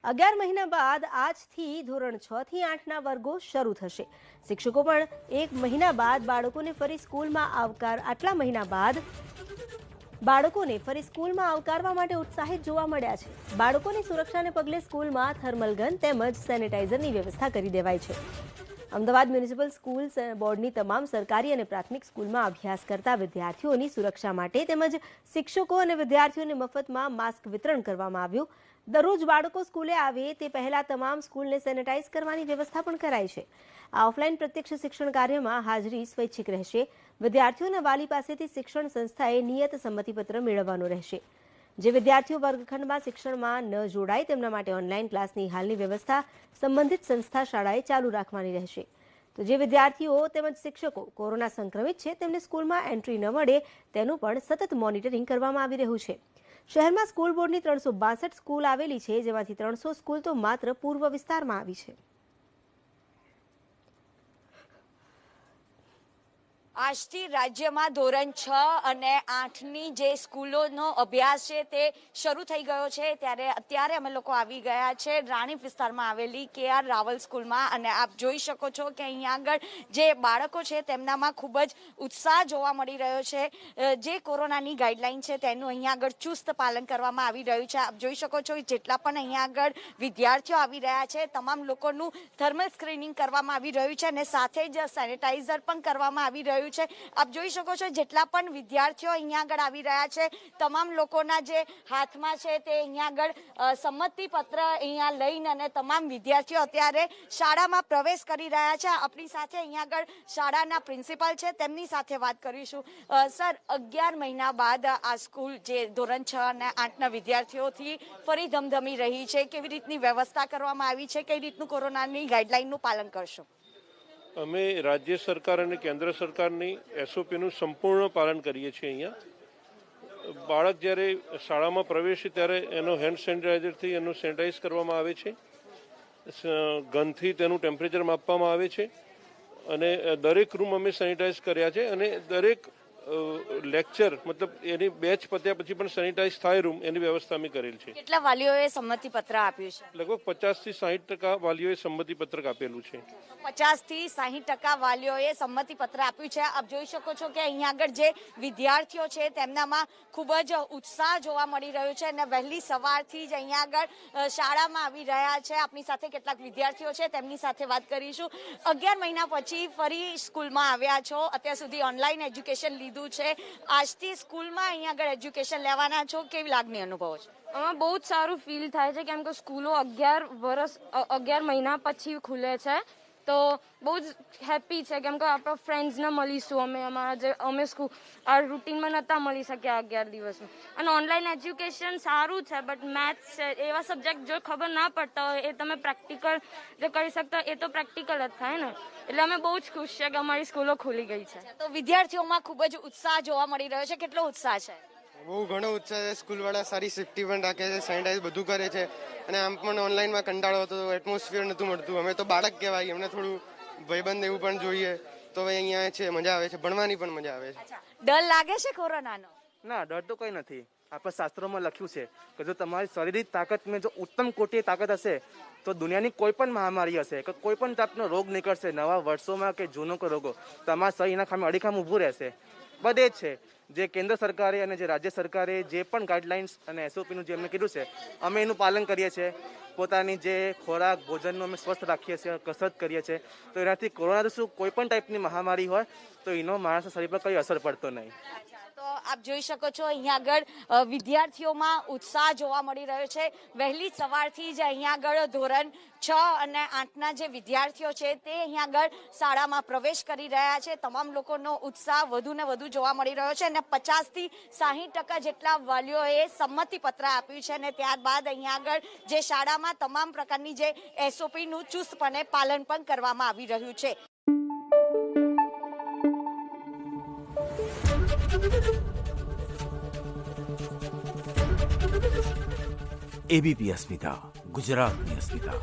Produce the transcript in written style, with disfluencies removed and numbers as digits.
11 મહિના બાદ આજથી ધોરણ 6 થી 8ના વર્ગો શરૂ થશે। શિક્ષકો પણ 1 મહિના બાદ બાળકોને ફરી સ્કૂલમાં આવકારવા માટે ઉત્સાહિત જોવા મળ્યા છે। બાળકોની સુરક્ષાને પગલે સ્કૂલમાં થર્મલ ગન તેમજ સેનેટાઇઝરની વ્યવસ્થા કરી દેવાઈ છે। અમદાવાદ મ્યુનિસિપલ સ્કૂલ બોર્ડની તમામ સરકારી અને પ્રાથમિક સ્કૂલમાં અભ્યાસ કરતા વિદ્યાર્થીઓની સુરક્ષા માટે તેમજ શિક્ષકો અને વિદ્યાર્થીઓને મફતમાં માસ્ક વિતરણ કરવામાં આવ્યું। દરરોજ બાળકો સ્કૂલે આવે તે પહેલા તમામ સ્કૂલને સેનેટાઇઝ કરવાની વ્યવસ્થા પણ કરાઈ છે। આ ઓફલાઈન પ્રત્યક્ષ શિક્ષણ કાર્યમાં હાજરી સ્વૈચ્છિક રહેશે। વિદ્યાર્થીઓના વાલી પાસેથી શિક્ષણ સંસ્થાએ નિયત સંમતિપત્ર મેળવવાનો રહેશે। જે વિદ્યાર્થીઓ વર્ગખંડમાં શિક્ષણમાં ન જોડાય તેમના માટે ઓનલાઈન ક્લાસની હાલની વ્યવસ્થા સંબંધિત સંસ્થા શાળાએ ચાલુ રાખવાની રહેશે। તો જે વિદ્યાર્થીઓ તેમજ શિક્ષકો કોરોના સંક્રમિત છે તેમને સ્કૂલમાં એન્ટ્રી ન મળે તેનું પણ સતત મોનિટરિંગ કરવામાં આવી રહ્યું છે। શહેરમાં સ્કૂલ બોર્ડની 362 સ્કૂલ આવેલી છે, જેમાંથી 300 સ્કૂલ તો માત્ર પૂર્વ વિસ્તારમાં આવી છે। આજથી રાજ્યમાં ધોરણ 6 અને 8ની જે સ્કૂલોનો અભ્યાસ છે તે શરૂ થઈ ગયો છે। ત્યારે અત્યારે અમે લોકો આવી ગયા છે રાણીપ વિસ્તારમાં આવેલી KR રાવલ સ્કૂલમાં અને આપ જોઈ શકો છો કે અહીંયા આગળ જે બાળકો છે તેમનામાં ખૂબ જ ઉત્સાહ જોવા મળી રહ્યો છે। જે કોરોનાની ગાઈડલાઈન છે તેનું અહીંયા આગળ ચુસ્ત પાલન કરવામાં આવી રહ્યું છે। આપ જોઈ શકો છો જેટલા પણ અહીંયા આગળ વિદ્યાર્થીઓ આવી રહ્યા છે તમામ લોકોનું થર્મલ સ્ક્રીનિંગ કરવામાં આવી રહ્યું છે અને સાથે જ સેનેટાઇઝર પણ કરવામાં આવી રહ્યું છે। આપ જોઈ શકો છો જેટલા પણ વિદ્યાર્થીઓ અહીંયા આગળ આવી રહ્યા છે તમામ લોકોના જે હાથમાં છે તે અહીંયા આગળ સંમતિ પત્ર અહીંયા લઈને અને તમામ વિદ્યાર્થીઓ અત્યારે શાળામાં પ્રવેશ કરી રહ્યા છે। આપણી સાથે અહીંયા આગળ શાળાના પ્રિન્સિપાલ છે તેમની સાથે વાત કરીશું। સર, 11 મહિના બાદ આ સ્કૂલ જે ધોરણ 6 અને 8ના વિદ્યાર્થીઓથી ફરી ધમધમી રહી છે, કેવી રીતની વ્યવસ્થા કરવામાં આવી છે, કઈ રીતનું કોરોનાની ગાઈડલાઈનનું પાલન કરશો? અમે રાજ્ય સરકાર અને કેન્દ્ર સરકારની SOPનું સંપૂર્ણ પાલન કરીએ છીએ। અહીંયા બાળક જ્યારે શાળામાં પ્રવેશે ત્યારે એનો હેન્ડ સેનિટાઈઝરથી એનું સેનિટાઈઝ કરવામાં આવે છે, ગનથી તેનું ટેમ્પરેચર માપવામાં આવે છે અને દરેક રૂમ અમે સેનિટાઈઝ કર્યા છે અને દરેક લેક્ચર મતલબ એની બેચ પત્યા પછી પણ સેનિટાઈઝ થાય રૂમ એની વ્યવસ્થા અમે કરેલ છે। કેટલા વાલીઓએ સંમતિ પત્ર આપ્યું છે? લગભગ 50 થી 60% વાલીઓએ સંમતિ પત્રક આપેલું છે। 50 થી 60% વાલીઓએ સંમતિ પત્ર આપ્યું છે। આપ જોઈ શકો છો કે અહીંયા આગળ જે વિદ્યાર્થીઓ છે તેમનામાં ખૂબ જ ઉત્સાહ જોવા મળી રહ્યો છે અને વહેલી સવારથી જ અહીંયા આગળ શાળામાં આવી રહ્યા છે। આપણી સાથે કેટલાક વિદ્યાર્થીઓ છે તેમની સાથે વાત કરીશું। 11 મહિના પછી ફરી સ્કૂલમાં આવ્યા છો, અત્યાર સુધી ઓનલાઈન એજ્યુકેશન લીધું છે, આજથી સ્કૂલમાં અહીંયા આગળ એજ્યુકેશન લેવાના છો, કેવી લાગણી અનુભવો છો? આમાં બહુ જ સારું ફીલ થાય છે કેમ કે સ્કૂલો 11 મહિના પછી ખુલે છે તો બહુ જ હેપી છે કેમ કે આપણા ફ્રેન્ડ્સને મળીશું। અમે આ રૂટીનમાં નહોતા મળી શક્યા 11 દિવસમાં અને ઓનલાઈન એજ્યુકેશન સારું છે બટ મેથ્સ છે એવા સબ્જેક્ટ જો ખબર ના પડતા હોય એ તમે પ્રેક્ટિકલ જે કરી શકતા એ તો પ્રેક્ટિકલ જ થાય ને, એટલે અમે બહુ જ ખુશ છે કે અમારી સ્કૂલો ખુલી ગઈ છે। તો વિદ્યાર્થીઓમાં ખૂબ જ ઉત્સાહ જોવા મળી રહ્યો છે, કેટલો ઉત્સાહ છે? બહુ ઘણો ઉત્સાહ છે। સ્કૂલવાળા સારી સેફ્ટી પણ રાખે છે, સેનિટાઈઝ બધું કરે છે અને આમ પણ ઓનલાઈનમાં કંટાળો હતો, એટમોસ્ફિયર નહોતું મળતું। અમે તો બાળક કહેવાય, અમને થોડું ભાઈબંધ એવું પણ જોઈએ તો હવે અહીંયા છે, મજા આવે છે, ભણવાની પણ મજા આવે છે। ડર લાગે છે કોરોનાનો? ના, ડર તો કંઈ નથી। આપણા શાસ્ત્રોમાં લખ્યું છે કે જો તમારી શારીરિક તાકાતમાં જો ઉત્તમ કોટીની તાકાત હશે તો દુનિયાની કોઈ પણ મહામારી હશે કે કોઈ પણ જાતનો રોગ નીકળશે નવા વર્ષોમાં કે જૂનો રોગો, તમારા શરીરના ખામે અડીખામ ઊભું રહેશે। બધે જ છે જે કેન્દ્ર સરકારે અને જે રાજ્ય સરકારે જે પણ ગાઈડલાઇન્સ અને SOPનું જે એમને કીધું છે અમે એનું પાલન કરીએ છીએ। પોતાની જે ખોરાક ભોજનનું અમે સ્વસ્થ રાખીએ છીએ, કસરત કરીએ છીએ, તો એનાથી કોરોના શું કોઈ પણ ટાઈપની મહામારી હોય તો એનો માણસના શરીર પર કંઈ અસર પડતો નહીં। તો આપ જોઈ શકો છો અહીંયા આગળ વિદ્યાર્થીઓમાં ઉત્સાહ જોવા મળી રહ્યો છે। વહેલી સવારથી જ અહીંયા આગળ ધોરણ 6 અને 8ના જે વિદ્યાર્થીઓ છે તે અહીંયા આગળ શાળામાં પ્રવેશ કરી રહ્યા છે। તમામ લોકોનો ઉત્સાહ વધુ ને વધુ જોવા મળી રહ્યો છે અને 50 થી 60% જેટલા વાલીઓએ સંમતિ પત્ર આપ્યું છે અને ત્યારબાદ અહીંયા આગળ જે શાળામાં તમામ પ્રકારની જે SOPનું ચુસ્તપણે પાલન પણ કરવામાં આવી રહ્યું છે। ABP અસ્મિતા, ગુજરાતની અસ્મિતા।